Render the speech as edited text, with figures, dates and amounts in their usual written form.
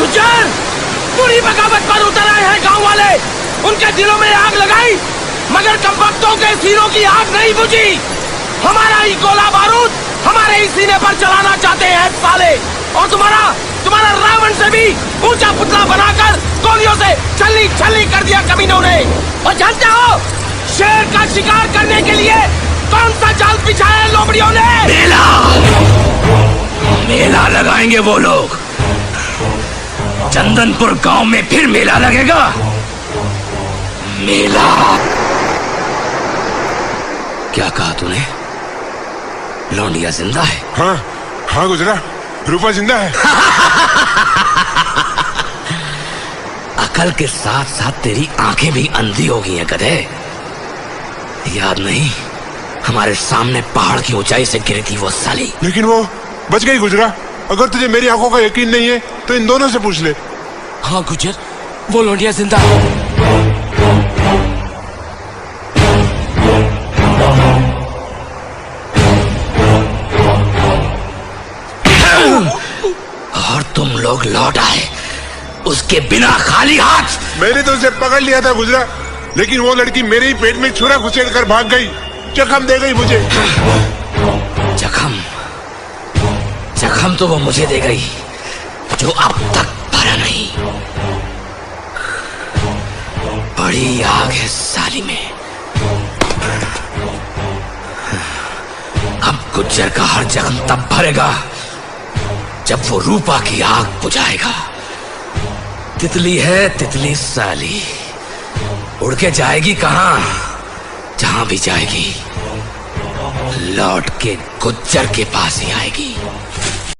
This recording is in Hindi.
गुज्जर पूरी बगावत पर उतर आए हैं गांव वाले। उनके दिलों में आग लगाई मगर कमबख्तों के सीनों की आग नहीं बुझी। हमारा ही गोला बारूद हमारे ही सीने पर चलाना चाहते हैं साले। और तुम्हारा रावण से भी ऊंचा पुतला बनाकर गोलियों से छल्ली छल्ली कर दिया कमीनों ने। और जानते हो शेर का शिकार करने के लिए कौन सा जाल बिछाया है लोमड़ियों ने? मेला लगाएंगे वो लोग। चंदनपुर गांव में फिर मेला लगेगा। मेला। क्या कहा तूने? लौंडिया जिंदा है? हाँ हाँ गुजरा, रूपा जिंदा है। अकल के साथ साथ तेरी आंखें भी अंधी हो गई हैं गधे। याद नहीं हमारे सामने पहाड़ की ऊंचाई से गिरी थी वो साली। लेकिन वो बच गई गुजरा। अगर तुझे मेरी आंखों का यकीन नहीं है तो इन दोनों से पूछ ले। हाँ गुज्जर, वो लौंडिया जिंदा है। और तुम लोग लौट आए उसके बिना खाली हाथ। मैंने तो उसे पकड़ लिया था गुजरा, लेकिन वो लड़की मेरे ही पेट में छुरा घुसेड़ कर भाग गई। जख्म दे गई मुझे। जख्म तो वो मुझे दे गई जो अब तक भरा नहीं। बड़ी आग है साली में। अब गुज्जर का हर जख्म तब भरेगा जब वो रूपा की आग बुझाएगा। तितली है तितली साली, उड़ के जाएगी कहां? जहां भी जाएगी लौट के गुज्जर के पास ही आएगी।